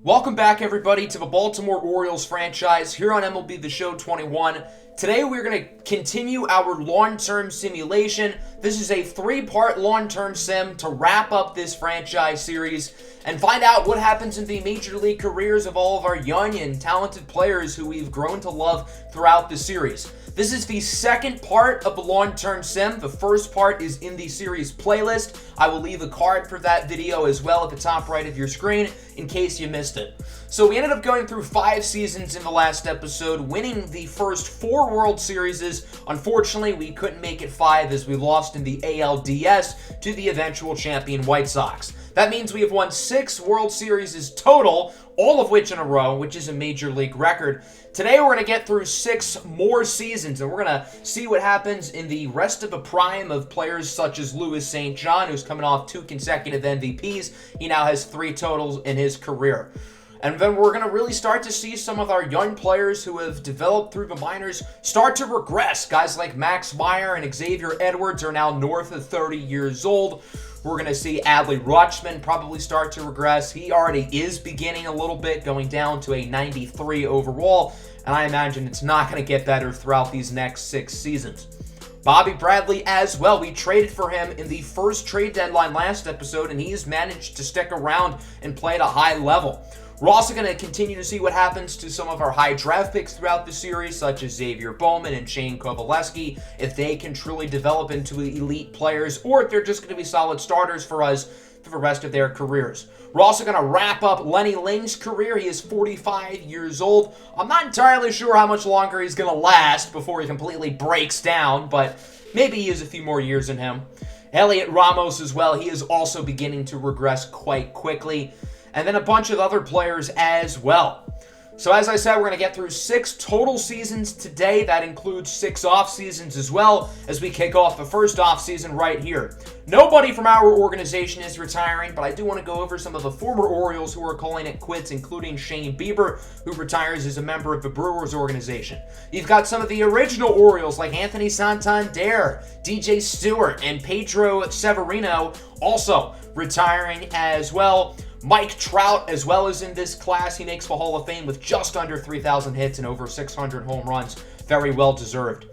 Welcome back, everybody, to the Baltimore Orioles franchise here on MLB The Show 21. Today, we're going to continue our long-term simulation. This is a three-part long-term sim to wrap up this franchise series and find out what happens in the major league careers of all of our young and talented players who we've grown to love throughout the series. This is the second part of the long-term sim. The first part is in the series playlist. I will leave a card for that video as well at the top right of your screen in case you missed it. So we ended up going through 5 seasons in the last episode, winning the first 4 World Series. Unfortunately, we couldn't make it 5 as we lost in the ALDS to the eventual champion White Sox. That means we have won 6 World Series total, all of which in a row, which is a major league record. Today we're going to get through 6 more seasons, and we're going to see what happens in the rest of the prime of players such as Louis St. John, who's coming off 2 consecutive MVPs. He now has 3 totals in his career. And then we're going to really start to see some of our young players who have developed through the minors start to regress. Guys like Max Meyer and Xavier Edwards are now north of 30 years old. We're going to see Adley Rutschman probably start to regress. He already is beginning a little bit, going down to a 93 overall, and I imagine it's not going to get better throughout these next 6 seasons. Bobby Bradley as well. We traded for him in the first trade deadline last episode, and he's managed to stick around and play at a high level. We're also going to continue to see what happens to some of our high draft picks throughout the series, such as Xavier Bowman and Shane Kovaleski, if they can truly develop into elite players, or if they're just going to be solid starters for us for the rest of their careers. We're also going to wrap up Lenny Ling's career. He is 45 years old. I'm not entirely sure how much longer he's going to last before he completely breaks down, but maybe he has a few more years in him. Elliot Ramos as well. He is also beginning to regress quite quickly. And then a bunch of other players as well. So as I said, we're going to get through 6 total seasons today. That includes 6 off seasons as well, as we kick off the first off season right here. Nobody from our organization is retiring, but I do want to go over some of the former Orioles who are calling it quits, including Shane Bieber, who retires as a member of the Brewers organization. You've got some of the original Orioles like Anthony Santander, DJ Stewart, and Pedro Severino also retiring as well. Mike Trout, as well as in this class, he makes the Hall of Fame with just under 3,000 hits and over 600 home runs. Very well deserved.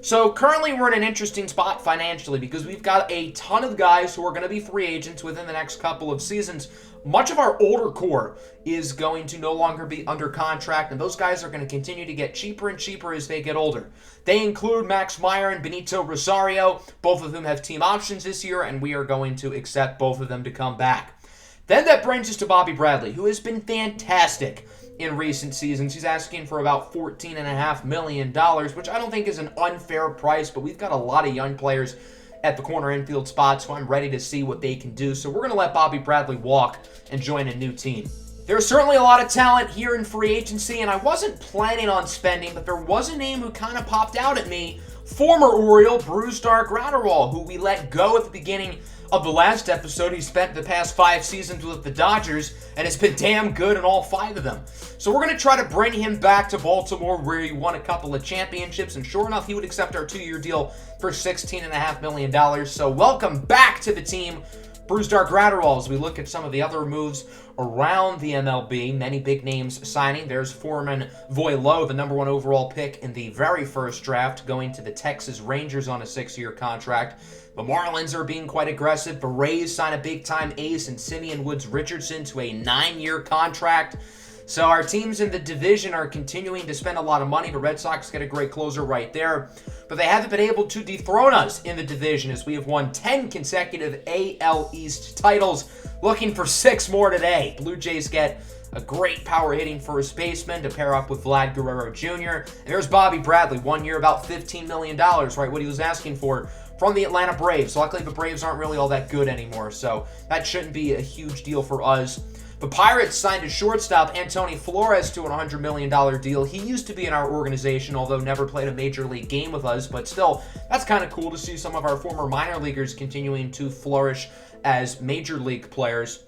So currently we're in an interesting spot financially because we've got a ton of guys who are going to be free agents within the next couple of seasons. Much of our older core is going to no longer be under contract, and those guys are going to continue to get cheaper and cheaper as they get older. They include Max Meyer and Benito Rosario, both of whom have team options this year, and we are going to accept both of them to come back. Then that brings us to Bobby Bradley, who has been fantastic in recent seasons. He's asking for about $14.5 million, which I don't think is an unfair price, but we've got a lot of young players at the corner infield spot, so I'm ready to see what they can do. So we're going to let Bobby Bradley walk and join a new team. There's certainly a lot of talent here in free agency, and I wasn't planning on spending, but there was a name who kind of popped out at me. Former Oriole Brusdar Graterol, who we let go at the beginning of the last episode. He spent the past 5 seasons with the Dodgers and has been damn good in all 5 of them. So we're going to try to bring him back to Baltimore, where he won a couple of championships, and sure enough, he would accept our 2-year deal for $16.5 million. So welcome back to the team, Brusdar Graterol, as we look at some of the other moves around the MLB. Many big names signing. There's Foreman Voileau, the number 1 overall pick in the very first draft, going to the Texas Rangers on a 6-year contract. The Marlins are being quite aggressive. The Rays sign a big-time ace in Simeon Woods Richardson to a 9-year contract. So our teams in the division are continuing to spend a lot of money. The Red Sox get a great closer right there. But they haven't been able to dethrone us in the division, as we have won 10 consecutive AL East titles. Looking for 6 more today. Blue Jays get a great power-hitting first baseman to pair up with Vlad Guerrero Jr. And there's Bobby Bradley, 1 year, about $15 million, right? What he was asking for from the Atlanta Braves. Luckily, the Braves aren't really all that good anymore, so that shouldn't be a huge deal for us. The Pirates signed a shortstop, Antony Flores, to a $100 million deal. He used to be in our organization, although never played a major league game with us, but still, that's kind of cool to see some of our former minor leaguers continuing to flourish as major league players.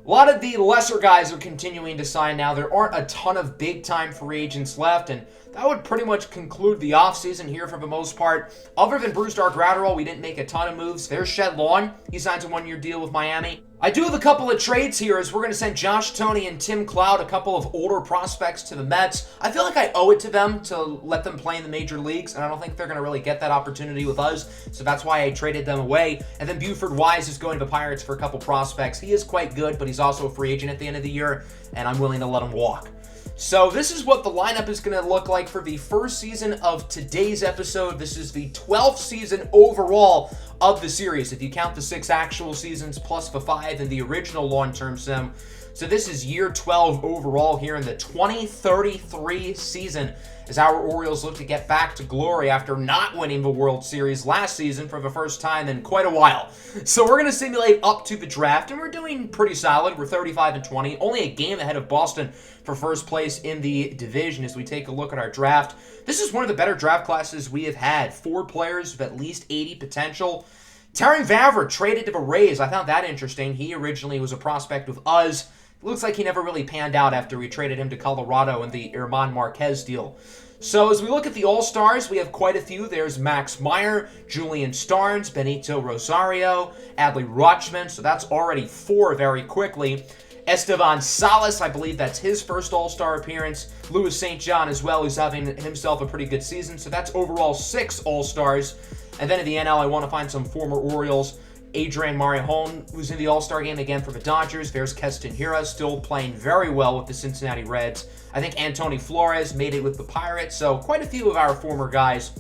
A lot of the lesser guys are continuing to sign now. There aren't a ton of big-time free agents left, and that would pretty much conclude the offseason here for the most part. Other than Brusdar Graterol, we didn't make a ton of moves. There's Shed Long. He signs a 1-year deal with Miami. I do have a couple of trades here as we're going to send Josh Toney and Tim Cloud, a couple of older prospects, to the Mets. I feel like I owe it to them to let them play in the major leagues, and I don't think they're going to really get that opportunity with us, so that's why I traded them away. And then Buford Wise is going to the Pirates for a couple prospects. He is quite good, but he's also a free agent at the end of the year, and I'm willing to let him walk. So this is what the lineup is going to look like for the first season of today's episode. This is the 12th season overall of the series, if you count the 6 actual seasons plus the 5 in the original long-term sim. So this is year 12 overall here in the 2033 season as our Orioles look to get back to glory after not winning the World Series last season for the first time in quite a while. So we're going to simulate up to the draft, and we're doing pretty solid. We're 35-20, only a game ahead of Boston for first place in the division as we take a look at our draft. This is one of the better draft classes we have had. 4 players with at least 80 potential. Terry Vavra traded to the Rays. I found that interesting. He originally was a prospect with us. It looks like he never really panned out after we traded him to Colorado in the German Marquez deal. So as we look at the All-Stars, we have quite a few. There's Max Meyer, Julian Starnes, Benito Rosario, Adley Rutschman. So that's already 4 very quickly. Estevan Salas, I believe that's his first All-Star appearance. Louis St. John as well, who's having himself a pretty good season. So that's overall 6 All-Stars. And then in the NL, I want to find some former Orioles. Adrian Marijon, who's in the All-Star game again for the Dodgers. There's Keston Hiura, still playing very well with the Cincinnati Reds. I think Antony Flores made it with the Pirates. So quite a few of our former guys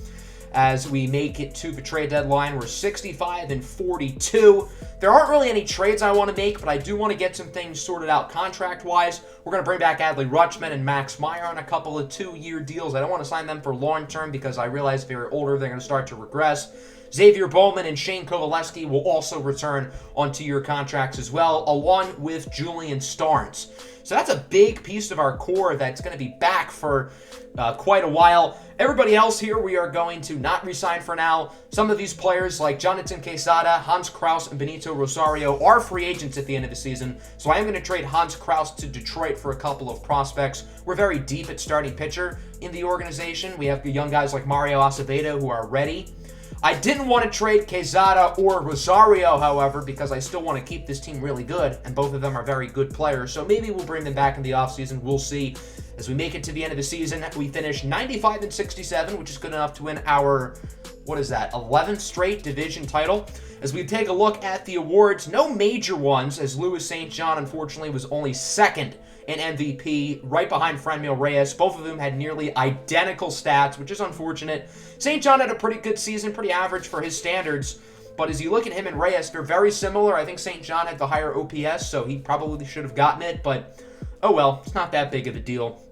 as we make it to the trade deadline. We're 65-42. There aren't really any trades I want to make, but I do want to get some things sorted out contract-wise. We're going to bring back Adley Rutschman and Max Meyer on a couple of 2-year deals. I don't want to sign them for long-term because I realize if they're older, they're going to start to regress. Xavier Bowman and Shane Kovaleski will also return on 2-year contracts as well, along with Julian Starnes. So that's a big piece of our core that's going to be back for quite a while. Everybody else here, we are going to not re-sign for now. Some of these players, like Jonathan Quesada, Hans Kraus, and Benito Rosario, are free agents at the end of the season. So I am going to trade Hans Kraus to Detroit for a couple of prospects. We're very deep at starting pitcher in the organization. We have young guys like Mario Acevedo who are ready. I didn't want to trade Quesada or Rosario, however, because I still want to keep this team really good, and both of them are very good players, so maybe we'll bring them back in the offseason. We'll see. As we make it to the end of the season, we finish 95-67, which is good enough to win our, 11th straight division title. As we take a look at the awards, no major ones, as Louis St. John, unfortunately, was only second in MVP, right behind Franmil Reyes. Both of them had nearly identical stats, which is unfortunate. St. John had a pretty good season, pretty average for his standards. But as you look at him and Reyes, they're very similar. I think St. John had the higher OPS, so he probably should have gotten it. But, oh well, it's not that big of a deal.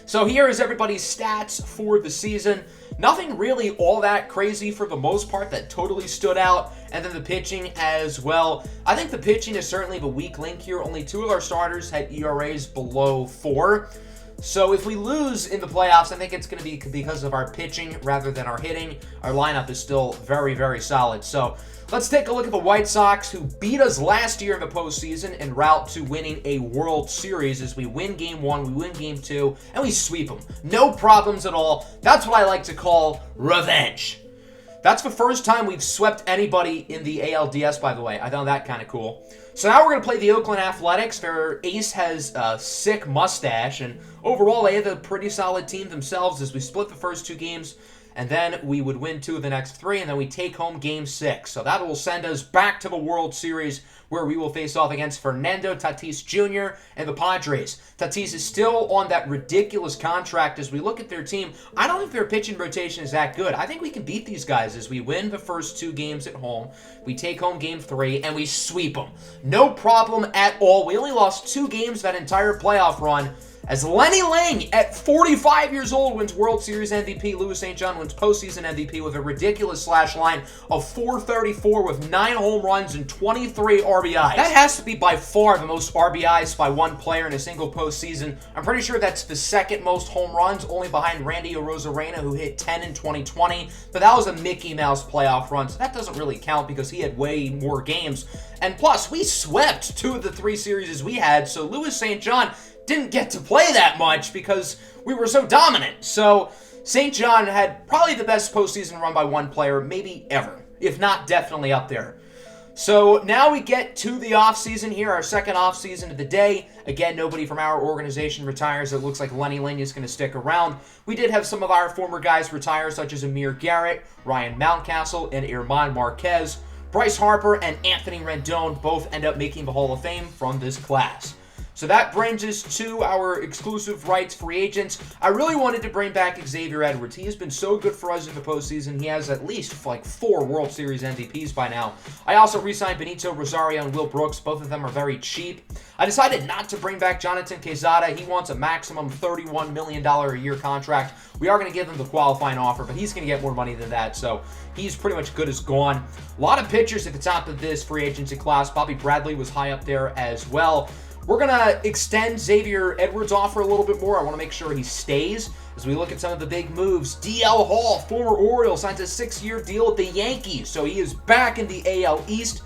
So here is everybody's stats for the season. Nothing really all that crazy for the most part that totally stood out. And then the pitching as well. I think the pitching is certainly the weak link here. Only 2 of our starters had ERAs below 4. So if we lose in the playoffs, I think it's going to be because of our pitching rather than our hitting. Our lineup is still very, very solid. So let's take a look at the White Sox, who beat us last year in the postseason en route to winning a World Series. As we win Game 1, we win Game 2, and we sweep them. No problems at all. That's what I like to call revenge. That's the first time we've swept anybody in the ALDS, by the way. I found that kind of cool. So now we're going to play the Oakland Athletics. Their ace has a sick mustache, and overall they have a pretty solid team themselves as we split the first 2 games, and then we would win 2 of the next 3, and then we take home Game 6. So that will send us back to the World Series, where we will face off against Fernando Tatis Jr. and the Padres. Tatis is still on that ridiculous contract. As we look at their team, I don't think their pitching rotation is that good. I think we can beat these guys as we win the first 2 games at home. We take home Game 3, and we sweep them. No problem at all. We only lost 2 games that entire playoff run. As Lenny Lang, at 45 years old, wins World Series MVP. Louis St. John wins postseason MVP with a ridiculous slash line of .434 with 9 home runs and 23 RBIs. That has to be by far the most RBIs by one player in a single postseason. I'm pretty sure that's the second most home runs, only behind Randy Arozarena, who hit 10 in 2020. But that was a Mickey Mouse playoff run, so that doesn't really count because he had way more games. And plus, we swept 2 of the 3 series we had, so Louis St. John didn't get to play that much because we were so dominant. So St. John had probably the best postseason run by one player, maybe ever, if not definitely up there. So now we get to the offseason here, our second offseason of the day. Again, nobody from our organization retires. It looks like Lenny Lynn is going to stick around. We did have some of our former guys retire, such as Amir Garrett, Ryan Mountcastle, and Irman Marquez. Bryce Harper and Anthony Rendon both end up making the Hall of Fame from this class. So that brings us to our exclusive rights free agents. I really wanted to bring back Xavier Edwards. He has been so good for us in the postseason. He has at least like 4 World Series MVPs by now. I also re-signed Benito Rosario and Will Brooks. Both of them are very cheap. I decided not to bring back Jonathan Quezada. He wants a maximum $31 million a year contract. We are going to give him the qualifying offer, but he's going to get more money than that, so he's pretty much good as gone. A lot of pitchers at the top of this free agency class. Bobby Bradley was high up there as well. We're going to extend Xavier Edwards' offer a little bit more. I want to make sure he stays as we look at some of the big moves. DL Hall, former Oriole, signs a 6-year deal with the Yankees, so he is back in the AL East.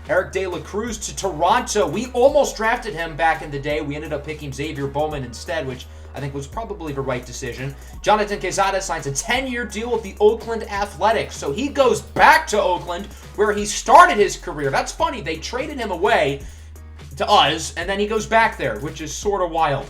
Eric De La Cruz to Toronto. We almost drafted him back in the day. We ended up picking Xavier Bowman instead, which I think was probably the right decision. Jonathan Quezada signs a 10-year deal with the Oakland Athletics, so he goes back to Oakland where he started his career. That's funny. They traded him away to us, and then he goes back there, which is sort of wild.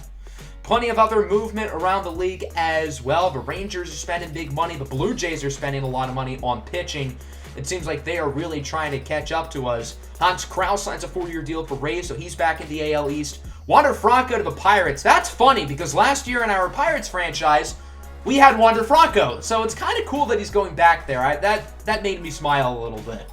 Plenty of other movement around the league as well. The Rangers are spending big money. The Blue Jays are spending a lot of money on pitching. It seems like they are really trying to catch up to us. Hans Krause signs a 4-year deal for Rays, so he's back in the AL East. Wander Franco to the Pirates. That's funny because last year in our Pirates franchise, we had Wander Franco. So it's kind of cool that he's going back there. That made me smile a little bit.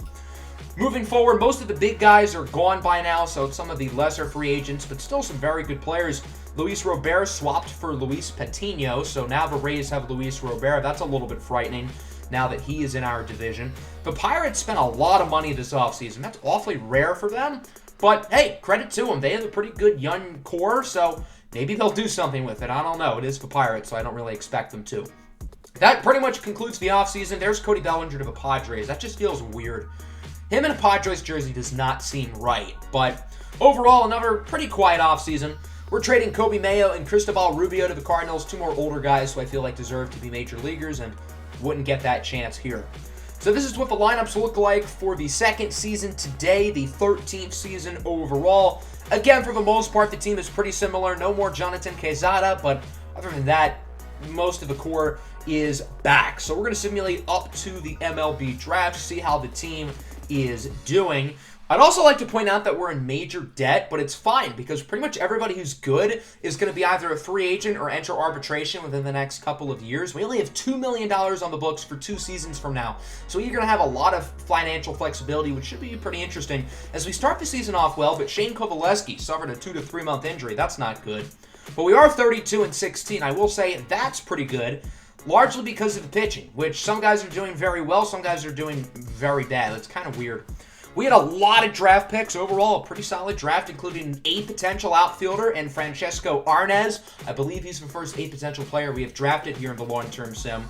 Moving forward, most of the big guys are gone by now, so some of the lesser free agents, but still some very good players. Luis Robert swapped for Luis Patino, so now the Rays have Luis Robert. That's a little bit frightening now that he is in our division. The Pirates spent a lot of money this offseason. That's awfully rare for them, but hey, credit to them. They have a pretty good young core, so maybe they'll do something with it. I don't know. It is the Pirates, so I don't really expect them to. That pretty much concludes the offseason. There's Cody Bellinger to the Padres. That just feels weird. Him in a Padres jersey does not seem right, but overall, another pretty quiet offseason. We're trading Kobe Mayo and Cristobal Rubio to the Cardinals, 2 more older guys who I feel like deserve to be major leaguers and wouldn't get that chance here. So this is what the lineups look like for the second season today, the 13th season overall. Again, for the most part, the team is pretty similar. No more Jonathan Quezada, but other than that, most of the core is back. So we're going to simulate up to the MLB draft, see how the team is doing. I'd also like to point out that we're in major debt, but it's fine because pretty much everybody who's good is going to be either a free agent or enter arbitration within the next couple of years. We only have $2 million on the books for 2 seasons from now, so you're going to have a lot of financial flexibility, which should be pretty interesting as we start the season off well. But Shane Kovaleski suffered a 2 to 3 month injury. That's not good. But we are 32-16. I will say that's pretty good, largely because of the pitching, which some guys are doing very well, some guys are doing very bad. It's kind of weird. We had a lot of draft picks. Overall, a pretty solid draft, including a potential outfielder and Francesco Arnaz. I believe he's the first 8 potential player we have drafted here in the long-term sim.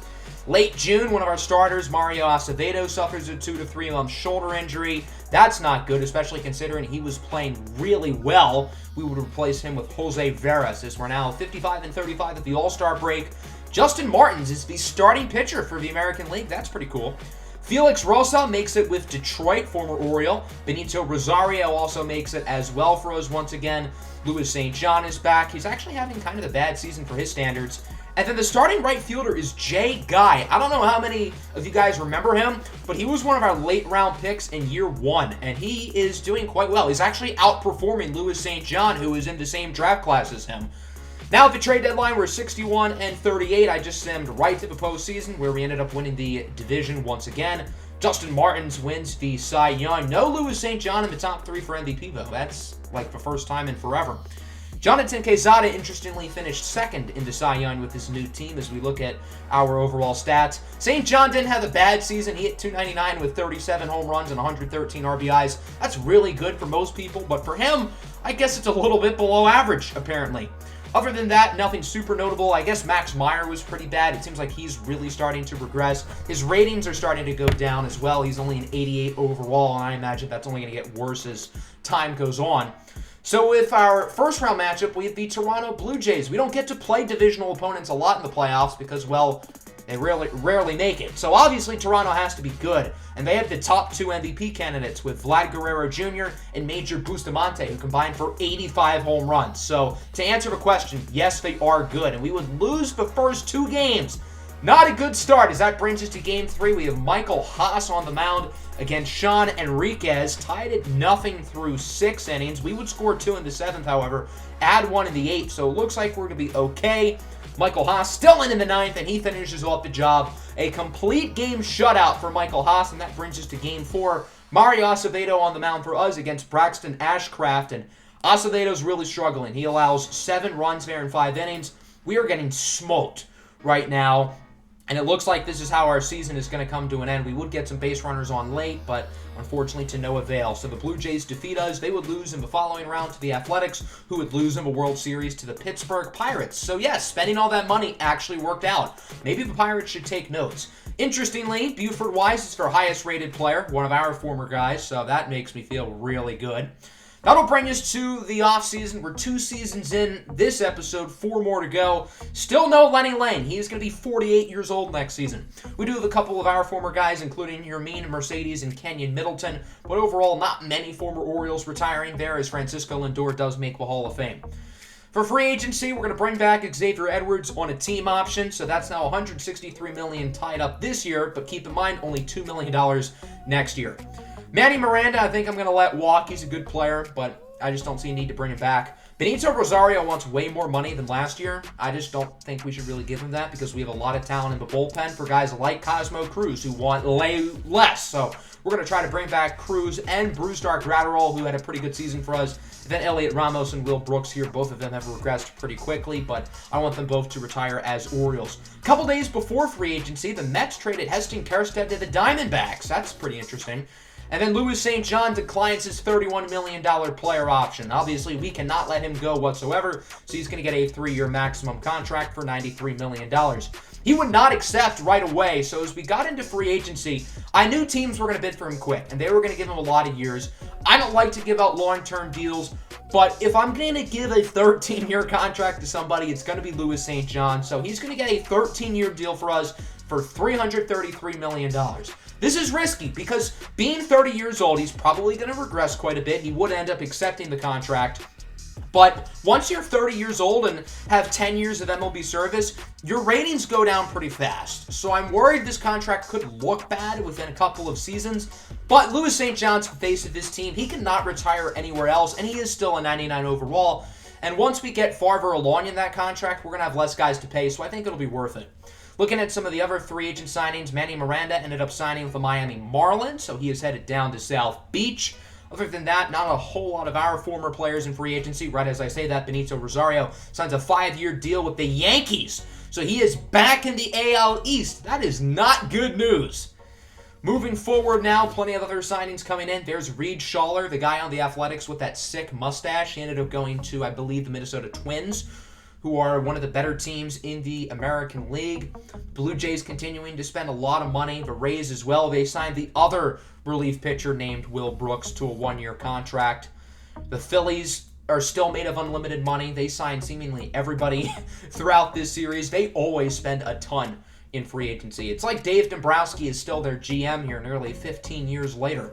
Late June, one of our starters, Mario Acevedo, suffers a 2 to 3 month shoulder injury. That's not good, especially considering he was playing really well. We would replace him with Jose Veras, as we're now 55-35 at the All-Star break. Justin Martins is the starting pitcher for the American League. That's pretty cool. Felix Rosa makes it with Detroit, former Oriole. Benito Rosario also makes it as well for us once again. Luis St. John is back. He's actually having kind of a bad season for his standards. And then the starting right fielder is Jay Guy. I don't know how many of you guys remember him, but he was one of our late round picks in year 1, and he is doing quite well. He's actually outperforming Luis St. John, who is in the same draft class as him. Now at the trade deadline, we're 61-38. I just simmed right to the postseason, where we ended up winning the division once again. Justin Martins wins the Cy Young. No Luis St. John in the top 3 for MVP, though. That's like the first time in forever. Jonathan Quezada, interestingly, finished second in the Cy Young with his new team as we look at our overall stats. St. John didn't have a bad season. He hit .299 with 37 home runs and 113 RBIs. That's really good for most people, but for him, I guess it's a little bit below average, apparently. Other than that, nothing super notable. I guess Max Meyer was pretty bad. It seems like he's really starting to regress. His ratings are starting to go down as well. He's only an 88 overall, and I imagine that's only going to get worse as time goes on. So with our first round matchup, we have the Toronto Blue Jays. We don't get to play divisional opponents a lot in the playoffs because, well, They rarely make it. So obviously Toronto has to be good. And they have the top 2 MVP candidates with Vlad Guerrero Jr. and Major Bustamante, who combined for 85 home runs. So to answer the question, yes, they are good. And we would lose the first 2 games. Not a good start, as that brings us to Game 3. We have Michael Haas on the mound against Sean Enriquez, tied at 0 through 6 innings. We would score 2 in the 7th, however, add 1 in the 8th, so it looks like we're going to be okay. Michael Haas still in the 9th, and he finishes off the job. A complete game shutout for Michael Haas, and that brings us to Game 4. Mario Acevedo on the mound for us against Braxton Ashcraft, and Acevedo's really struggling. He allows 7 runs there in 5 innings. We are getting smoked right now, and it looks like this is how our season is going to come to an end. We would get some base runners on late, but unfortunately to no avail. So the Blue Jays defeat us. They would lose in the following round to the Athletics, who would lose in the World Series to the Pittsburgh Pirates. So yes, spending all that money actually worked out. Maybe the Pirates should take notes. Interestingly, Buford Wise is their highest rated player, one of our former guys, so that makes me feel really good. That'll bring us to the offseason. We're 2 seasons in this episode, 4 more to go. Still no Lenny Lane. He is going to be 48 years old next season. We do have a couple of our former guys, including Yermin Mercedes and Kenyon Middleton, but overall not many former Orioles retiring there, as Francisco Lindor does make the Hall of Fame. For free agency, we're going to bring back Xavier Edwards on a team option, so that's now $163 million tied up this year, but keep in mind, only $2 million next year. Manny Miranda, I think I'm going to let walk. He's a good player, but I just don't see a need to bring him back. Benito Rosario wants way more money than last year. I just don't think we should really give him that because we have a lot of talent in the bullpen for guys like Cosmo Cruz who want less. So we're going to try to bring back Cruz and Brusdar Graterol, who had a pretty good season for us. Then Elliot Ramos and Will Brooks here. Both of them have regressed pretty quickly, but I want them both to retire as Orioles. A couple days before free agency, the Mets traded Heston Kjerstad to the Diamondbacks. That's pretty interesting. And then Louis St. John declines his $31 million player option. Obviously, we cannot let him go whatsoever, so he's going to get a 3-year maximum contract for $93 million. He would not accept right away, so as we got into free agency, I knew teams were going to bid for him quick, and they were going to give him a lot of years. I don't like to give out long-term deals, but if I'm going to give a 13-year contract to somebody, it's going to be Louis St. John, so he's going to get a 13-year deal for us for $333 million. This is risky because being 30 years old, he's probably going to regress quite a bit. He would end up accepting the contract. But once you're 30 years old and have 10 years of MLB service, your ratings go down pretty fast. So I'm worried this contract could look bad within a couple of seasons. But Louis St. John's the face of this team. He cannot retire anywhere else, and he is still a 99 overall. And once we get farther along in that contract, we're going to have less guys to pay, so I think it'll be worth it. Looking at some of the other free agent signings, Manny Miranda ended up signing with the Miami Marlins, so he is headed down to South Beach. Other than that, not a whole lot of our former players in free agency. Right as I say that, Benito Rosario signs a 5-year deal with the Yankees, so he is back in the AL East. That is not good news. Moving forward now, plenty of other signings coming in. There's Reed Schaller, the guy on the Athletics with that sick mustache. He ended up going to, I believe, the Minnesota Twins, who are one of the better teams in the American League. Blue Jays continuing to spend a lot of money. The Rays as well. They signed the other relief pitcher named Will Brooks to a 1-year contract. The Phillies are still made of unlimited money. They signed seemingly everybody throughout this series. They always spend a ton in free agency. It's like Dave Dombrowski is still their GM here nearly 15 years later.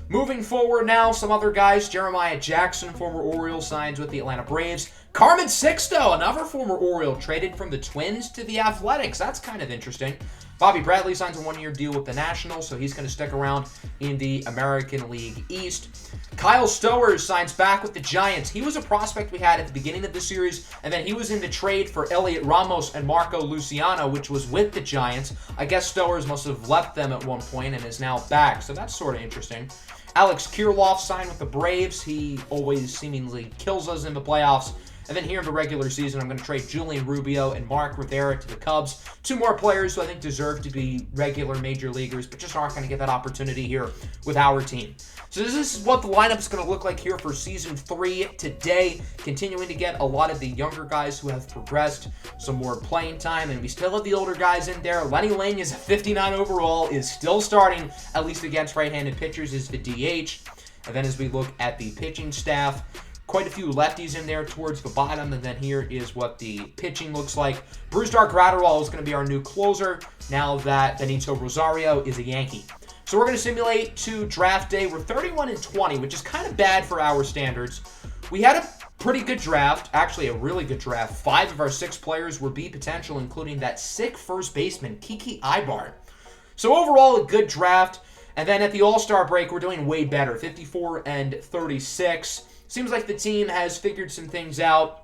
Moving forward now, some other guys. Jeremiah Jackson, former Oriole, signs with the Atlanta Braves. Carmen Sixto, another former Oriole, traded from the Twins to the Athletics. That's kind of interesting. Bobby Bradley signs a 1-year deal with the Nationals, so he's going to stick around in the American League East. Kyle Stowers signs back with the Giants. He was a prospect we had at the beginning of the series, and then he was in the trade for Elliot Ramos and Marco Luciano, which was with the Giants. I guess Stowers must have left them at one point and is now back, so that's sort of interesting. Alex Kirilloff signed with the Braves. He always seemingly kills us in the playoffs. And then here in the regular season, I'm going to trade Julian Rubio and Mark Rivera to the Cubs. 2 more players who I think deserve to be regular major leaguers, but just aren't going to get that opportunity here with our team. So this is what the lineup is going to look like here for Season 3 today. Continuing to get a lot of the younger guys who have progressed some more playing time, and we still have the older guys in there. Lenny Lane is a 59 overall, is still starting, at least against right-handed pitchers, is the DH. And then as we look at the pitching staff, quite a few lefties in there towards the bottom, and then here is what the pitching looks like. Brusdar Graterol is going to be our new closer now that Benito Rosario is a Yankee. So we're going to simulate to draft day. We're 31-20, which is kind of bad for our standards. We had a pretty good draft, actually a really good draft. 5 of our 6 players were B potential, including that sick first baseman, Kiki Ibar. So overall, a good draft. And then at the All-Star break, we're doing way better, 54-36. Seems like the team has figured some things out.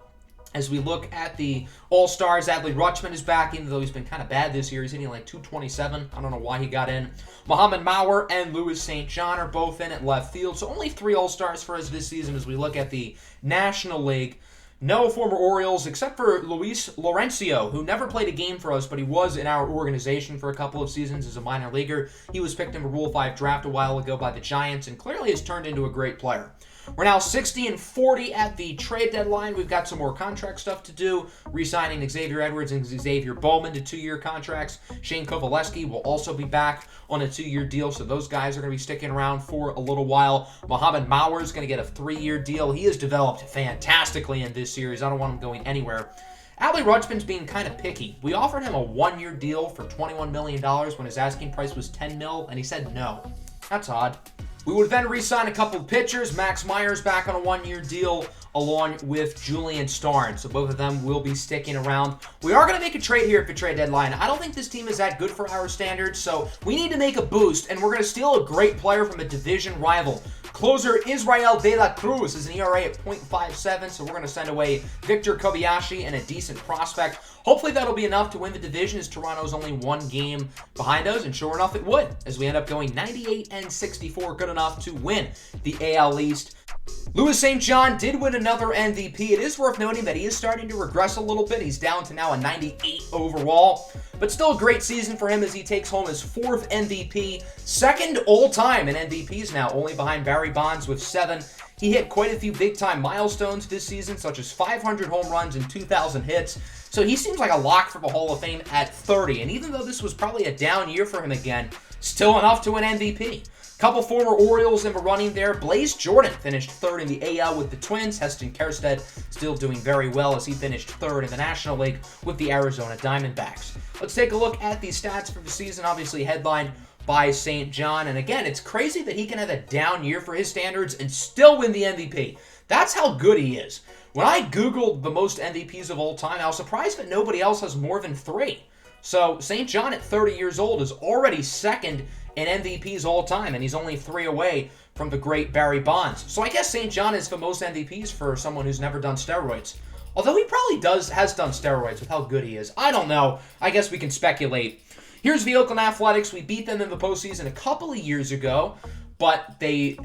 As we look at the All-Stars, Adley Rutschman is back, even though he's been kind of bad this year. He's hitting like 227. I don't know why he got in. Mohamed Mauer and Louis St. John are both in at left field. So only 3 All-Stars for us this season as we look at the National League. No former Orioles, except for Luis Laurencio, who never played a game for us, but he was in our organization for a couple of seasons as a minor leaguer. He was picked in a Rule 5 draft a while ago by the Giants and clearly has turned into a great player. We're now 60-40 at the trade deadline. We've got some more contract stuff to do, re-signing Xavier Edwards and Xavier Bowman to 2-year contracts. Shane Kovaleski will also be back on a 2-year deal, so those guys are going to be sticking around for a little while. Mohamed Mauer is going to get a 3-year deal. He has developed fantastically in this series. I don't want him going anywhere. Adley Rutschman's being kind of picky. We offered him a 1-year deal for $21 million when his asking price was $10 million, and he said no. That's odd. We would then re-sign a couple of pitchers. Max Myers back on a 1-year deal along with Julian Starnes. So both of them will be sticking around. We are going to make a trade here at the trade deadline. I don't think this team is that good for our standards, so we need to make a boost, and we're going to steal a great player from a division rival. Closer Israel De La Cruz is an ERA at .57, so we're going to send away Victor Kobayashi and a decent prospect. Hopefully that'll be enough to win the division, as Toronto's only 1 game behind us, and sure enough it would, as we end up going 98-64, good enough to win the AL East. Louis St. John did win another MVP. It is worth noting that he is starting to regress a little bit. He's down to now a 98 overall, but still a great season for him as he takes home his 4th MVP, 2nd all-time in MVPs now, only behind Barry Bonds with 7. He hit quite a few big-time milestones this season, such as 500 home runs and 2,000 hits. So he seems like a lock for the Hall of Fame at 30. And even though this was probably a down year for him again, still enough to win MVP. Couple former Orioles in the running there. Blaze Jordan finished 3rd in the AL with the Twins. Heston Kjerstad still doing very well as he finished 3rd in the National League with the Arizona Diamondbacks. Let's take a look at the stats for the season, obviously headlined by St. John. And again, it's crazy that he can have a down year for his standards and still win the MVP. That's how good he is. When I Googled the most MVPs of all time, I was surprised that nobody else has more than 3. So St. John at 30 years old is already 2nd in MVPs all time, and he's only 3 away from the great Barry Bonds. So I guess St. John is the most MVPs for someone who's never done steroids. Although he probably has done steroids with how good he is. I don't know. I guess we can speculate. Here's the Oakland Athletics. We beat them in the postseason a couple of years ago, but they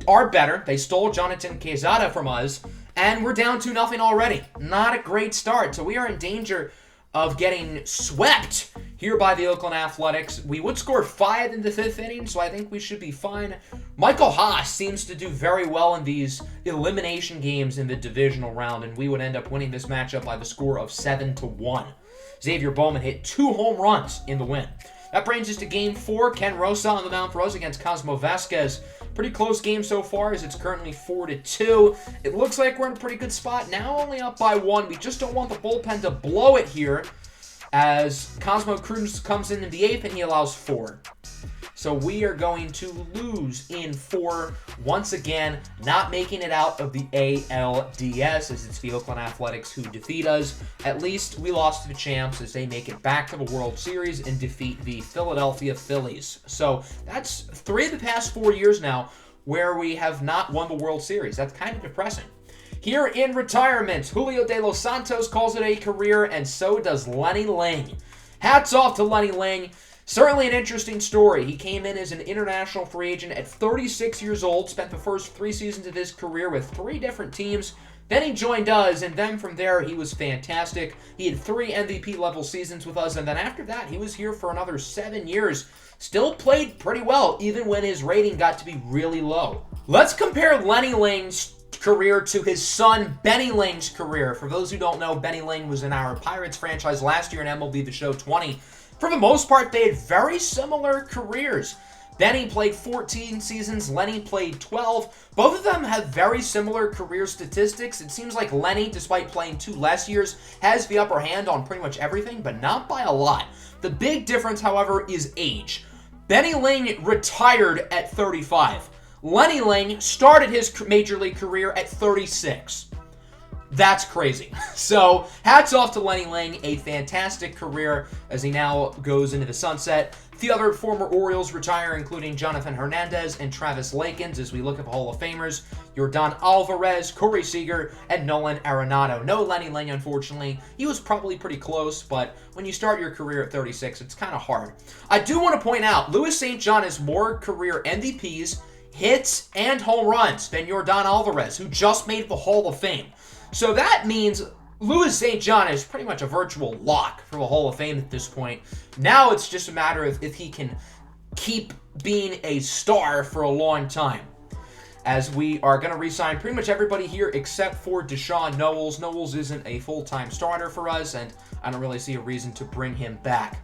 are better. They stole Jonathan Quezada from us, and we're down 2-0 already. Not a great start, so we are in danger of getting swept here by the Oakland Athletics. We would score 5 in the 5th inning, so I think we should be fine. Michael Haas seems to do very well in these elimination games in the divisional round, and we would end up winning this matchup by the score of 7-1. Xavier Bowman hit 2 home runs in the win. That brings us to Game 4. Ken Rosa on the mound for us against Cosmo Vasquez. Pretty close game so far as it's currently 4-2. It looks like we're in a pretty good spot. Now only up by 1. We just don't want the bullpen to blow it here as Cosmo Cruz comes in the 8th and he allows 4. So we are going to lose in 4 once again, not making it out of the ALDS as it's the Oakland Athletics who defeat us. At least we lost to the champs as they make it back to the World Series and defeat the Philadelphia Phillies. So that's 3 of the past 4 years now where we have not won the World Series. That's kind of depressing. Here in retirement, Julio De Los Santos calls it a career, and so does Lenny Ling. Hats off to Lenny Ling. Certainly an interesting story. He came in as an international free agent at 36 years old, spent the first 3 seasons of his career with 3 different teams. Then he joined us, and then from there, he was fantastic. He had 3 MVP-level seasons with us, and then after that, he was here for another 7 years. Still played pretty well, even when his rating got to be really low. Let's compare Lenny Ling's career to his son Benny Ling's career. For those who don't know, Benny Ling was in our Pirates franchise last year in MLB The Show 20. For the most part, they had very similar careers. Benny played 14 seasons, Lenny played 12. Both of them have very similar career statistics. It seems like Lenny, despite playing 2 less years, has the upper hand on pretty much everything, but not by a lot. The big difference, however, is age. Benny Ling retired at 35. Lenny Ling started his major league career at 36. That's crazy. So, hats off to Lenny Ling, a fantastic career as he now goes into the sunset. The other former Orioles retire, including Jonathan Hernandez and Travis Lakins, as we look at the Hall of Famers. Yordan Alvarez, Corey Seager, and Nolan Arenado. No Lenny Ling, unfortunately. He was probably pretty close, but when you start your career at 36, it's kind of hard. I do want to point out, Luis St. John has more career MVPs, hits, and home runs than Yordan Alvarez, who just made the Hall of Fame. So that means Luis St. John is pretty much a virtual lock for the Hall of Fame at this point. Now it's just a matter of if he can keep being a star for a long time. As we are going to re-sign pretty much everybody here except for Deshaun Knowles. Knowles isn't a full-time starter for us, and I don't really see a reason to bring him back.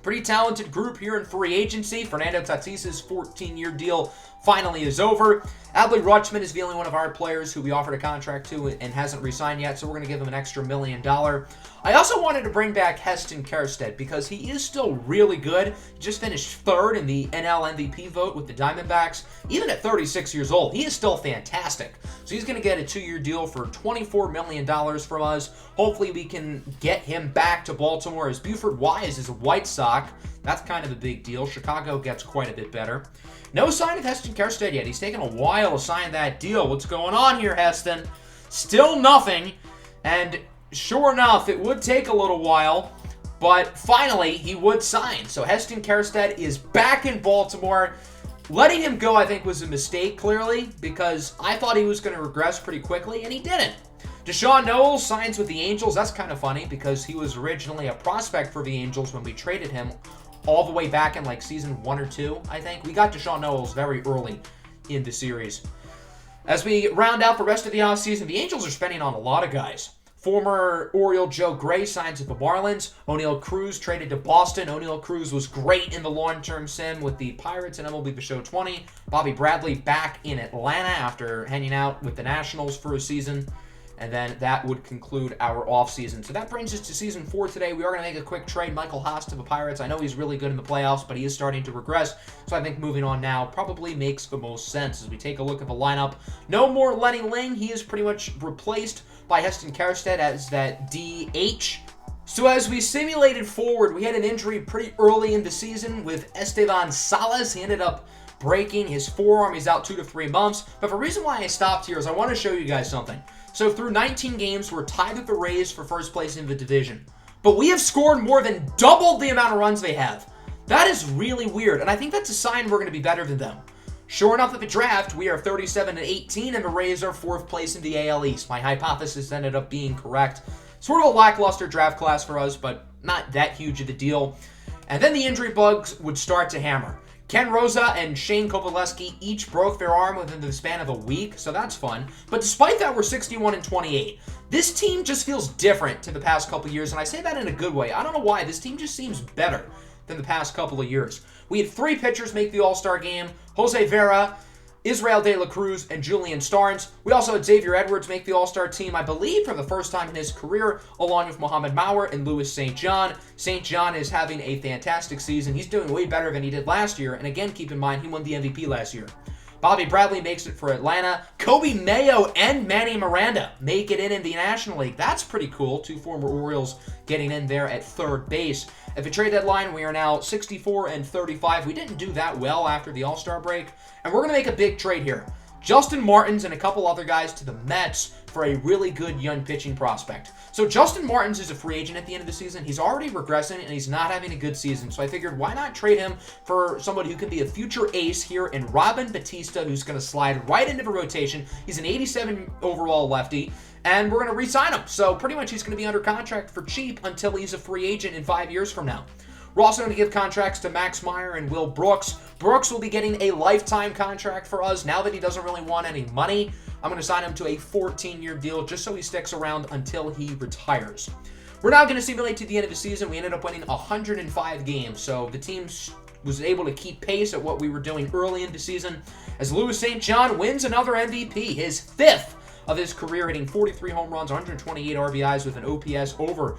Pretty talented group here in free agency. Fernando Tatis's 14-year deal finally is over. Adley Rutschman is the only one of our players who we offered a contract to and hasn't re-signed yet, so we're going to give him an extra $1 million. I also wanted to bring back Heston Kjerstad because he is still really good. He just finished third in the NL MVP vote with the Diamondbacks. Even at 36 years old, he is still fantastic. So he's going to get a 2-year deal for $24 million from us. Hopefully we can get him back to Baltimore, as Buford Wise is a White Sox. That's kind of a big deal. Chicago gets quite a bit better. No sign of Heston Kjerstad yet. He's taken a while to sign that deal. What's going on here, Heston? Still nothing. And sure enough, it would take a little while, but finally he would sign. So Heston Kjerstad is back in Baltimore. Letting him go, I think, was a mistake, clearly, because I thought he was going to regress pretty quickly, and he didn't. Deshaun Knowles signs with the Angels. That's kind of funny because he was originally a prospect for the Angels when we traded him all the way back in like season 1 or 2, I think. We got Deshaun Knowles very early in the series. As we round out the rest of the offseason, the Angels are spending on a lot of guys. Former Oriole Joe Gray signs with the Marlins. O'Neal Cruz traded to Boston. O'Neal Cruz was great in the long-term sim with the Pirates and MLB The Show 20. Bobby Bradley back in Atlanta after hanging out with the Nationals for a season. And then that would conclude our offseason. So that brings us to Season 4 today. We are going to make a quick trade. Michael Haas to the Pirates. I know he's really good in the playoffs, but he is starting to regress. So I think moving on now probably makes the most sense as we take a look at the lineup. No more Lenny Ling. He is pretty much replaced by Heston Kjerstad as that DH. So as we simulated forward, we had an injury pretty early in the season with Estevan Salas. He ended up breaking his forearm. He's out 2 to 3 months. But the reason why I stopped here is I want to show you guys something. So through 19 games, we're tied with the Rays for first place in the division. But we have scored more than double the amount of runs they have. That is really weird, and I think that's a sign we're going to be better than them. Sure enough, at the draft, we are 37-18, and the Rays are 4th place in the AL East. My hypothesis ended up being correct. Sort of a lackluster draft class for us, but not that huge of a deal. And then the injury bugs would start to hammer. Ken Rosa and Shane Kovaleski each broke their arm within the span of a week, so that's fun. But despite that, we're 61-28. This team just feels different to the past couple years, and I say that in a good way. I don't know why. This team just seems better than the past couple of years. We had 3 pitchers make the All-Star game: Jose Vera, Israel De La Cruz, and Julian Starnes. We also had Xavier Edwards make the All-Star team, I believe, for the first time in his career, along with Mohamed Mauer and Luis St. John. St. John is having a fantastic season. He's doing way better than he did last year, and again, keep in mind, he won the MVP last year. Bobby Bradley makes it for Atlanta. Kobe Mayo and Manny Miranda make it in the National League. That's pretty cool. 2 former Orioles getting in there at third base. At the trade deadline, we are now 64-35. We didn't do that well after the All-Star break, and we're going to make a big trade here. Justin Martins and a couple other guys to the Mets for a really good young pitching prospect. So Justin Martins is a free agent at the end of the season. He's already regressing, and he's not having a good season. So I figured, why not trade him for somebody who can be a future ace here in Robin Batista, who's going to slide right into the rotation. He's an 87 overall lefty, and we're going to re-sign him. So pretty much he's going to be under contract for cheap until he's a free agent in 5 years from now. We're also going to give contracts to Max Meyer and Will Brooks. Brooks will be getting a lifetime contract for us now that he doesn't really want any money. I'm going to sign him to a 14-year deal just so he sticks around until he retires. We're now going to simulate to the end of the season. We ended up winning 105 games, so the team's was able to keep pace at what we were doing early in the season, as Louis St. John wins another MVP, his 5th of his career, hitting 43 home runs, 128 RBIs with an OPS over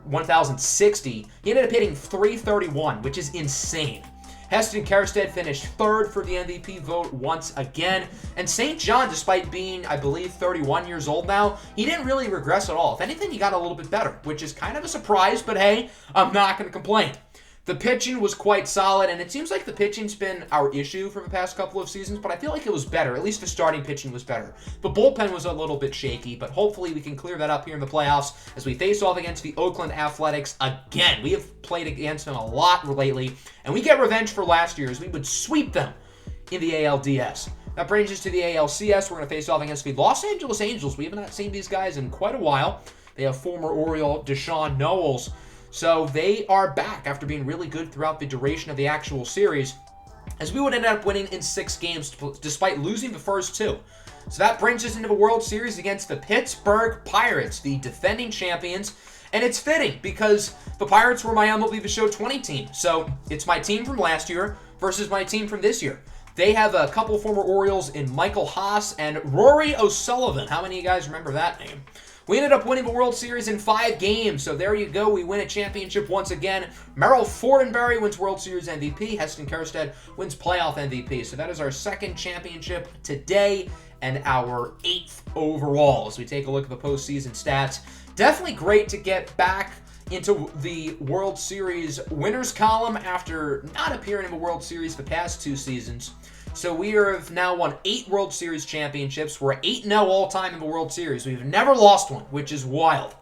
1,060. He ended up hitting .331, which is insane. Heston Kjerstad finished 3rd for the MVP vote once again. And St. John, despite being, I believe, 31 years old now, he didn't really regress at all. If anything, he got a little bit better, which is kind of a surprise, but hey, I'm not going to complain. The pitching was quite solid, and it seems like the pitching's been our issue for the past couple of seasons, but I feel like it was better. At least the starting pitching was better. The bullpen was a little bit shaky, but hopefully we can clear that up here in the playoffs as we face off against the Oakland Athletics again. We have played against them a lot lately, and we get revenge for last year as we would sweep them in the ALDS. That brings us to the ALCS. We're going to face off against the Los Angeles Angels. We have not seen these guys in quite a while. They have former Oriole Deshaun Knowles. So they are back after being really good throughout the duration of the actual series, as we would end up winning in 6 games despite losing the first 2. So that brings us into the World Series against the Pittsburgh Pirates, the defending champions. And it's fitting because the Pirates were my MLB The Show 20 team. So it's my team from last year versus my team from this year. They have a couple former Orioles in Michael Haas and Rory O'Sullivan. How many of you guys remember that name? We ended up winning the World Series in 5 games, so there you go. We win a championship once again. Merrill Fortenberry wins World Series MVP. Heston Kjerstad wins playoff MVP. So that is our 2nd championship today and our 8th overall. As we take a look at the postseason stats, definitely great to get back into the World Series winners column after not appearing in the World Series the past 2 seasons. So we have now won 8 World Series championships. We're 8-0 all-time in the World Series. We've never lost one, which is wild.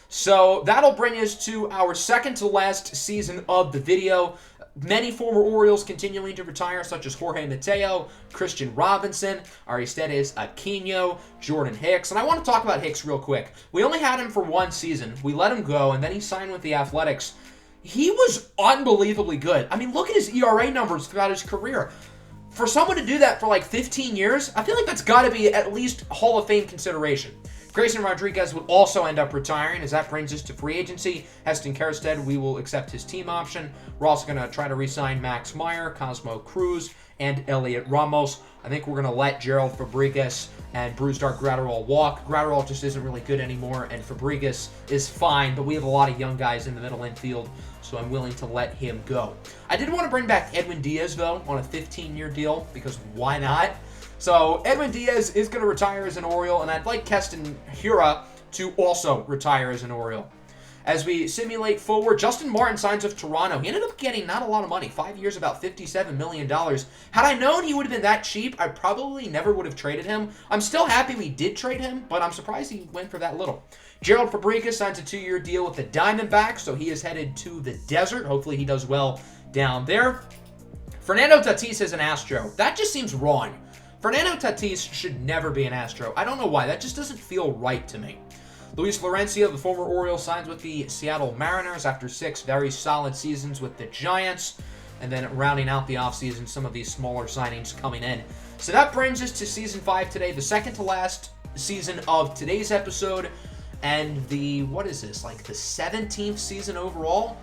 So that'll bring us to our second-to-last season of the video. Many former Orioles continuing to retire, such as Jorge Mateo, Christian Robinson, Aristides Aquino, Jordan Hicks. And I want to talk about Hicks real quick. We only had him for 1 season. We let him go, and then he signed with the Athletics. He was unbelievably good. I mean, look at his ERA numbers throughout his career. For someone to do that for like 15 years, I feel like that's got to be at least Hall of Fame consideration. Grayson Rodriguez would also end up retiring, as that brings us to free agency. Heston Kjerstad, we will accept his team option. We're also going to try to re-sign Max Meyer, Cosmo Cruz, and Elliot Ramos. I think we're going to let Gerald Fabregas and Brusdar Graterol walk. Graterol just isn't really good anymore, and Fabregas is fine, but we have a lot of young guys in the middle infield, so I'm willing to let him go. I did want to bring back Edwin Diaz, though, on a 15-year deal, because why not? So Edwin Diaz is going to retire as an Oriole, and I'd like Keston Hiura to also retire as an Oriole. As we simulate forward, Justin Martin signs with Toronto. He ended up getting not a lot of money, 5 years, about $57 million. Had I known he would have been that cheap, I probably never would have traded him. I'm still happy we did trade him, but I'm surprised he went for that little. Gerald Fabregas signs a 2-year deal with the Diamondbacks, so he is headed to the desert. Hopefully he does well down there. Fernando Tatis is an Astro. That just seems wrong. Fernando Tatis should never be an Astro. I don't know why. That just doesn't feel right to me. Luis Florencio, the former Oriole, signs with the Seattle Mariners after 6 very solid seasons with the Giants. And then rounding out the offseason, some of these smaller signings coming in. So that brings us to Season 5 today, the second to last season of today's episode. And the, what is this, like the 17th season overall?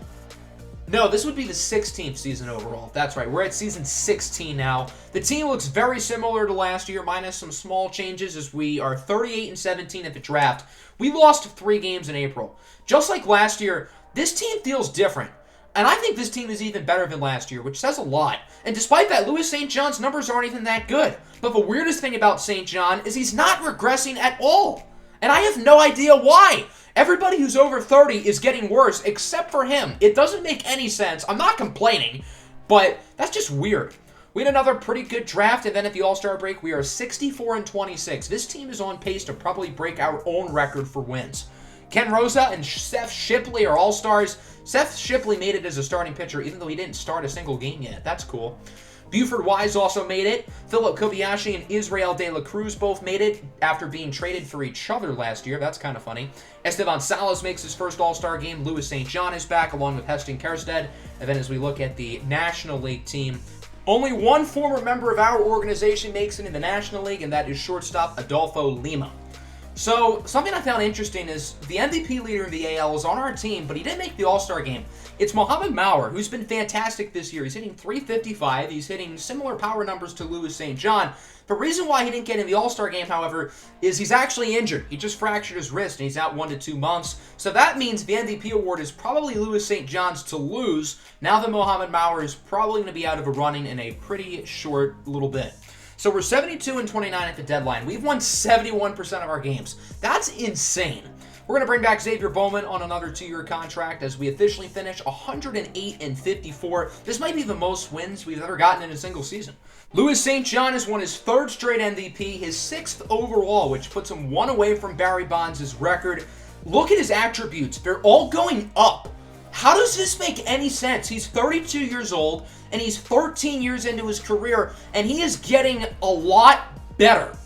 No, this would be the 16th season overall. That's right. We're at season 16 now. The team looks very similar to last year, minus some small changes, as we are 38-17 at the draft. We lost 3 games in April. Just like last year, this team feels different. And I think this team is even better than last year, which says a lot. And despite that, Louis St. John's numbers aren't even that good. But the weirdest thing about St. John is he's not regressing at all. And I have no idea why. Everybody who's over 30 is getting worse, except for him. It doesn't make any sense. I'm not complaining, but that's just weird. We had another pretty good draft, and then at the All-Star break, we are 64-26. This team is on pace to probably break our own record for wins. Ken Rosa and Seth Shipley are All-Stars. Seth Shipley made it as a starting pitcher, even though he didn't start a single game yet. That's cool. Buford Wise also made it. Philip Kobayashi and Israel De La Cruz both made it after being traded for each other last year. That's kind of funny. Esteban Salas makes his first All-Star game. Louis St. John is back, along with Heston Kjerstad. And then as we look at the National League team, only one former member of our organization makes it in the National League, and that is shortstop Adolfo Lima. So, something I found interesting is the MVP leader in the AL is on our team, but he didn't make the All-Star game. It's Mohamed Mauer, who's been fantastic this year. He's hitting .355. He's hitting similar power numbers to Louis St. John. The reason why he didn't get in the All-Star game, however, is he's actually injured. He just fractured his wrist, and he's out 1 to 2 months. So that means the MVP award is probably Louis St. John's to lose, now that Mohamed Mauer is probably going to be out of a running in a pretty short little bit. So we're 72-29 at the deadline. We've won 71% of our games. That's insane. We're going to bring back Xavier Bowman on another 2-year contract as we officially finish 108-54. This might be the most wins we've ever gotten in a single season. Louis St. John has won his 3rd straight MVP, his 6th overall, which puts him 1 away from Barry Bonds' record. Look at his attributes. They're all going up. How does this make any sense? He's 32 years old, and he's 13 years into his career, and he is getting a lot better.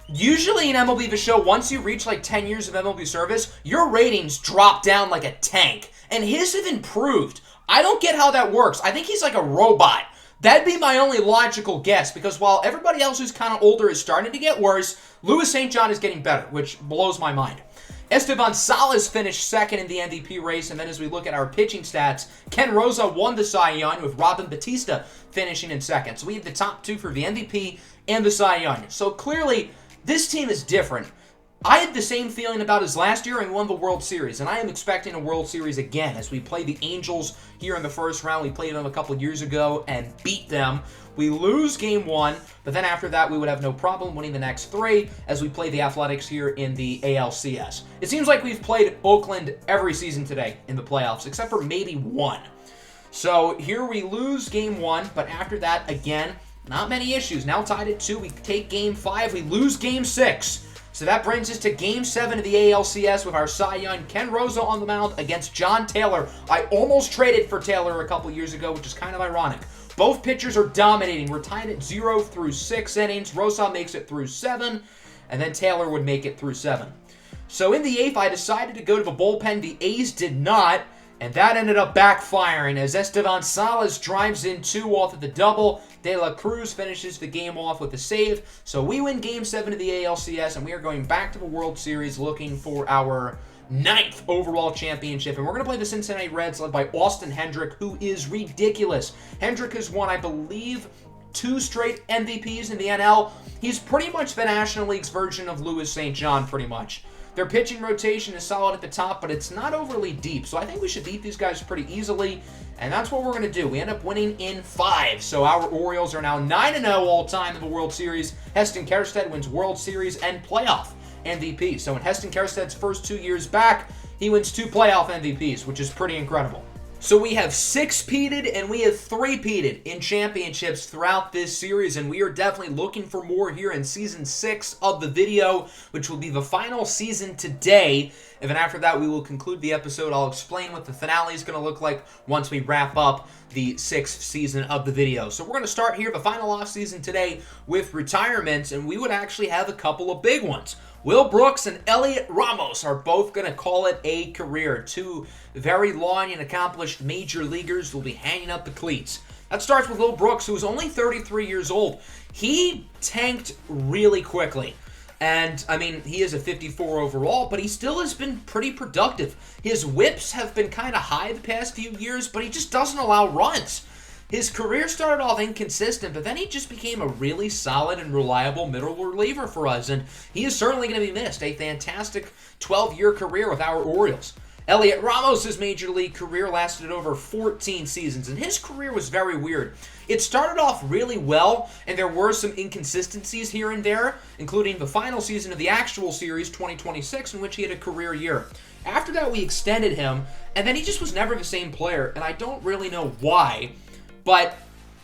Usually in MLB The Show, once you reach like 10 years of MLB service, your ratings drop down like a tank, and his have improved. I don't get how that works. I think he's like a robot. That'd be my only logical guess, because while everybody else who's kind of older is starting to get worse, Louis St. John is getting better, which blows my mind. S12-17 finished 2nd in the MVP race, and then as we look at our pitching stats, Ken Rosa won the Cy Young with Robin Batista finishing in 2nd. So we have the top 2 for the MVP and the Cy Young. So clearly, this team is different. I had the same feeling about us last year and won the World Series, and I am expecting a World Series again as we play the Angels here in the first round. We played them a couple years ago and beat them. We lose Game 1, but then after that, we would have no problem winning the next 3 as we play the Athletics here in the ALCS. It seems like we've played Oakland every season today in the playoffs, except for maybe 1. So here we lose Game 1, but after that, again, not many issues. Now tied at 2, we take Game 5, we lose Game 6. So that brings us to Game 7 of the ALCS with our Cy Young, Ken Rosa on the mound against John Taylor. I almost traded for Taylor a couple years ago, which is kind of ironic. Both pitchers are dominating. We're tied at 0 through 6 innings. Rosa makes it through 7, and then Taylor would make it through 7. So in the 8th, I decided to go to the bullpen. The A's did not, and that ended up backfiring as Esteban Salas drives in 2 off of the double. De La Cruz finishes the game off with a save. So we win Game 7 of the ALCS, and we are going back to the World Series looking for our 9th overall championship. And we're going to play the Cincinnati Reds led by Austin Hendrick, who is ridiculous. Hendrick has won, I believe, 2 straight MVPs in the NL. He's pretty much the National League's version of Louis St. John, pretty much. Their pitching rotation is solid at the top, but it's not overly deep. So I think we should beat these guys pretty easily, and that's what we're going to do. We end up winning in 5. So our Orioles are now 9-0 all-time in the World Series. Heston Kjerstad wins World Series and playoff MVP. So in Heston Kjerstad's first 2 years back, he wins 2 playoff MVPs, which is pretty incredible. So we have 6-peated and we have 3-peated in championships throughout this series, and we are definitely looking for more here in Season 6 of the video, which will be the final season today. And then after that, we will conclude the episode. I'll explain what the finale is going to look like once we wrap up the 6th season of the video. So we're going to start here, the final offseason today, with retirements, and we would actually have a couple of big ones. Will Brooks and Elliot Ramos are both going to call it a career. 2 very long and accomplished major leaguers will be hanging up the cleats. That starts with Will Brooks, who is only 33 years old. He tanked really quickly. And, I mean, he is a 54 overall, but he still has been pretty productive. His whips have been kind of high the past few years, but he just doesn't allow runs. His career started off inconsistent, but then he just became a really solid and reliable middle reliever for us, and he is certainly going to be missed. A fantastic 12-year career with our Orioles. Elliot Ramos' major league career lasted over 14 seasons, and his career was very weird. It started off really well, and there were some inconsistencies here and there, including the final season of the actual series, 2026, in which he had a career year. After that, we extended him, and then he just was never the same player, and I don't really know why, but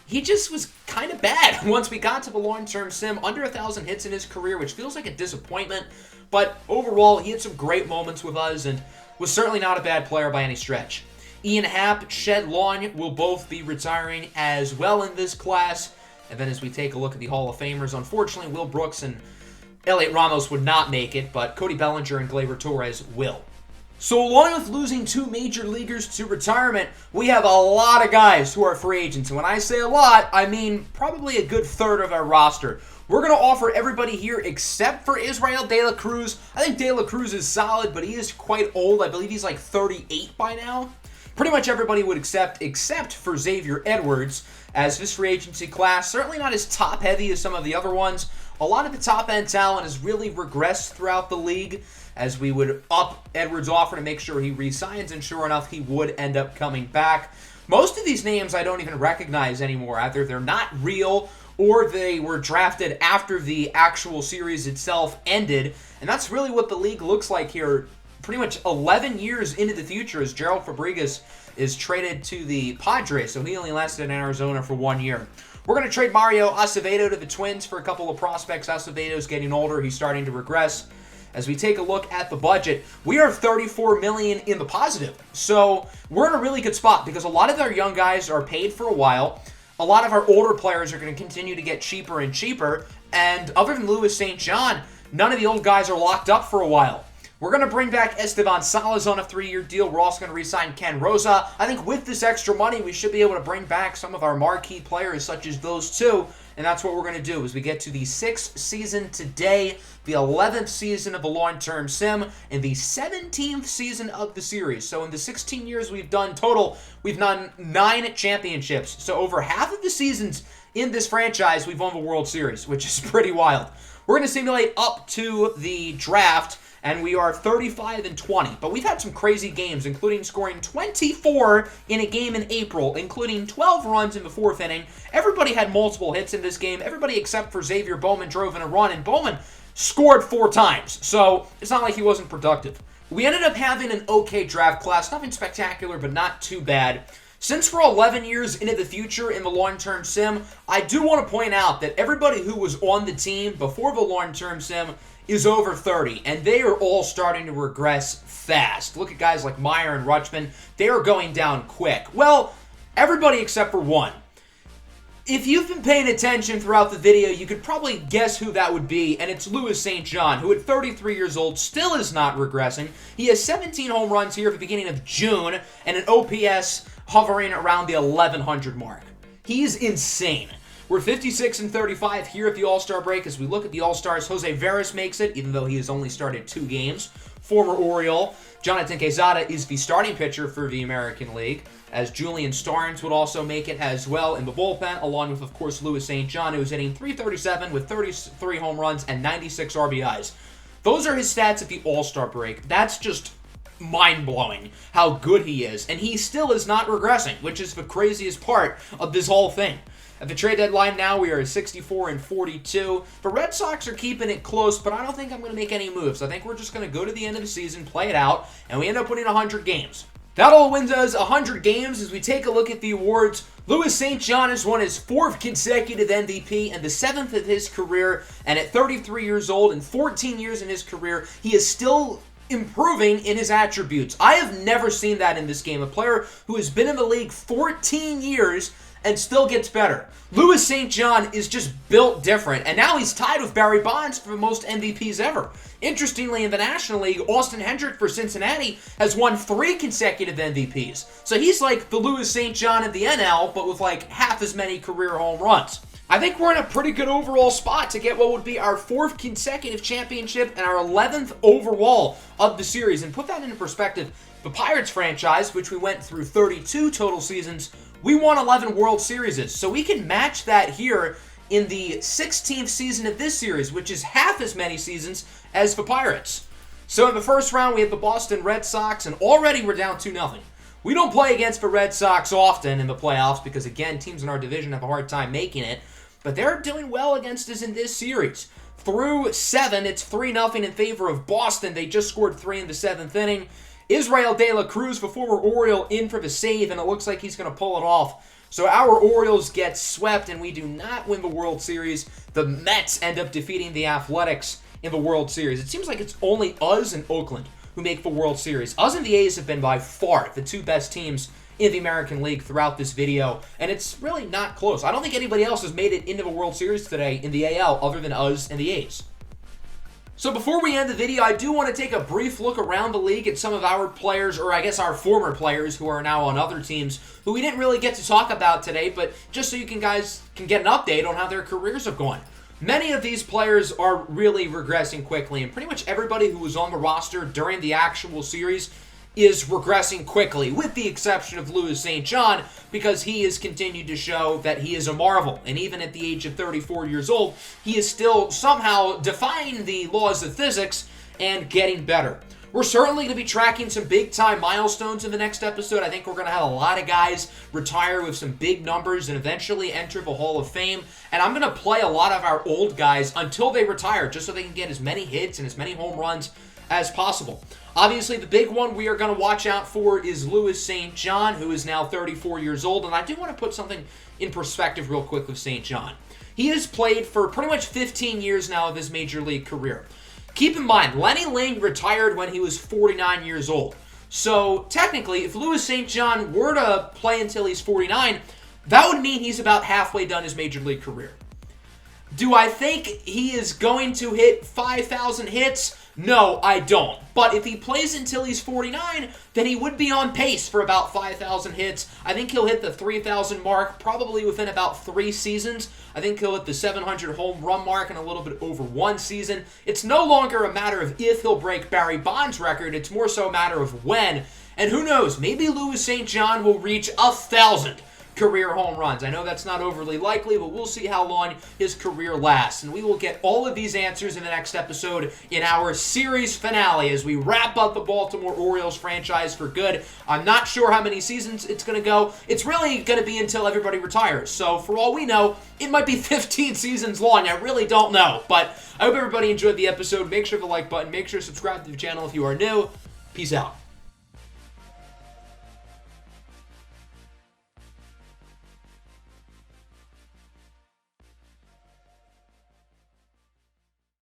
he just was kind of bad once we got to the long-term sim. Under 1,000 hits in his career, which feels like a disappointment, but overall, he had some great moments with us, and was certainly not a bad player by any stretch. Ian Happ, Shed Long will both be retiring as well in this class. And then as we take a look at the Hall of Famers, unfortunately, Will Brooks and Elliot Ramos would not make it, but Cody Bellinger and Gleyber Torres will. So along with losing 2 major leaguers to retirement, we have a lot of guys who are free agents. And when I say a lot, I mean probably a good third of our roster. We're going to offer everybody here except for Israel De La Cruz. I think De La Cruz is solid, but he is quite old. I believe he's like 38 by now. Pretty much everybody would accept except for Xavier Edwards, as this free agency class, certainly not as top-heavy as some of the other ones. A lot of the top-end talent has really regressed throughout the league, as we would up Edwards' offer to make sure he re-signs, and sure enough, he would end up coming back. Most of these names I don't even recognize anymore. Either they're not real, or they were drafted after the actual series itself ended, and that's really what the league looks like here. Pretty much 11 years into the future as Gerald Fabregas is traded to the Padres, so he only lasted in Arizona for 1 year. We're going to trade Mario Acevedo to the Twins for a couple of prospects. Acevedo's getting older. He's starting to regress. As we take a look at the budget, we are $34 million in the positive. So we're in a really good spot because a lot of our young guys are paid for a while. A lot of our older players are going to continue to get cheaper and cheaper. And other than Luis St. John, none of the old guys are locked up for a while. We're going to bring back Esteban Salas on a 3-year deal. We're also going to re-sign Ken Rosa. I think with this extra money, we should be able to bring back some of our marquee players, such as those two. And that's what we're going to do as we get to the 6th season today, the 11th season of the long-term sim, and the 17th season of the series. So in the 16 years we've done total, we've done 9 championships. So over half of the seasons in this franchise, we've won the World Series, which is pretty wild. We're going to simulate up to the draft, and we are 35-20. But we've had some crazy games, including scoring 24 in a game in April, including 12 runs in the 4th inning. Everybody had multiple hits in this game. Everybody except for Xavier Bowman drove in a run, and Bowman scored 4 times. So it's not like he wasn't productive. We ended up having an okay draft class. Nothing spectacular, but not too bad. Since we're 11 years into the future in the long-term sim, I do want to point out that everybody who was on the team before the long-term sim is over 30, and they are all starting to regress fast. Look at guys like Meyer and Rutschman. They are going down quick. Well, everybody except for one. If you've been paying attention throughout the video, you could probably guess who that would be, and it's Luis St. John, who at 33 years old still is not regressing. He has 17 home runs here at the beginning of June, and an OPS hovering around the 1100 mark. He's insane. We're 56-35 here at the All-Star break. As we look at the All-Stars, Jose Veras makes it, even though he has only started 2 games. Former Oriole. Jonathan Quezada is the starting pitcher for the American League, as Julian Starnes would also make it as well in the bullpen, along with, of course, Luis St. John, who's hitting .337 with 33 home runs and 96 RBIs. Those are his stats at the All-Star break. That's just mind-blowing how good he is, and he still is not regressing, which is the craziest part of this whole thing. At the trade deadline now, we are 64-42. The Red Sox are keeping it close, but I don't think I'm going to make any moves. I think we're just going to go to the end of the season, play it out, and we end up winning 100 games. That all wins us 100 games. As we take a look at the awards, Luis St. John has won his 4th consecutive MVP and the 7th of his career, and at 33 years old and 14 years in his career, he is still improving in his attributes. I have never seen that in this game. A player who has been in the league 14 years and still gets better. Luis St. John is just built different, and now he's tied with Barry Bonds for the most MVPs ever. Interestingly, in the National League, Austin Hendrick for Cincinnati has won 3 consecutive MVPs. So he's like the Luis St. John of the NL, but with like half as many career home runs. I think we're in a pretty good overall spot to get what would be our 4th consecutive championship and our 11th overall of the series. And put that into perspective, the Pirates franchise, which we went through 32 total seasons, we won 11 World Series, so we can match that here in the 16th season of this series, which is half as many seasons as the Pirates. So in the first round, we have the Boston Red Sox, and already we're down 2-0. We don't play against the Red Sox often in the playoffs because, again, teams in our division have a hard time making it, but they're doing well against us in this series. Through 7, it's 3-0 in favor of Boston. They just scored 3 in the 7th inning. Israel De La Cruz, the former Oriole, in for the save, and it looks like he's going to pull it off. So our Orioles get swept, and we do not win the World Series. The Mets end up defeating the Athletics in the World Series. It seems like it's only us and Oakland who make the World Series. Us and the A's have been by far the 2 best teams in the American League throughout this video, and it's really not close. I don't think anybody else has made it into the World Series today in the AL other than us and the A's. So before we end the video, I do want to take a brief look around the league at some of our players, or I guess our former players who are now on other teams, who we didn't really get to talk about today, but just so you guys can get an update on how their careers have gone. Many of these players are really regressing quickly, and pretty much everybody who was on the roster during the actual series is regressing quickly, with the exception of Louis St. John, because he has continued to show that he is a marvel. And even at the age of 34 years old, he is still somehow defying the laws of physics and getting better. We're certainly going to be tracking some big-time milestones in the next episode. I think we're going to have a lot of guys retire with some big numbers and eventually enter the Hall of Fame. And I'm going to play a lot of our old guys until they retire, just so they can get as many hits and as many home runs as possible. Obviously, the big one we are going to watch out for is Louis St. John, who is now 34 years old. And I do want to put something in perspective real quick with St. John. He has played for pretty much 15 years now of his major league career. Keep in mind, Lenny Ling retired when he was 49 years old. So, technically, if Louis St. John were to play until he's 49, that would mean he's about halfway done his major league career. Do I think he is going to hit 5,000 hits? No, I don't. But if he plays until he's 49, then he would be on pace for about 5,000 hits. I think he'll hit the 3,000 mark probably within about 3 seasons. I think he'll hit the 700 home run mark in a little bit over 1 season. It's no longer a matter of if he'll break Barry Bonds' record. It's more so a matter of when. And who knows, maybe Louis St. John will reach 1,000 career home runs. I know that's not overly likely, but we'll see how long his career lasts. And we will get all of these answers in the next episode in our series finale as we wrap up the Baltimore Orioles franchise for good. I'm not sure how many seasons it's going to go. It's really going to be until everybody retires. So for all we know, it might be 15 seasons long. I really don't know. But I hope everybody enjoyed the episode. Make sure to like button. Make sure to subscribe to the channel if you are new. Peace out.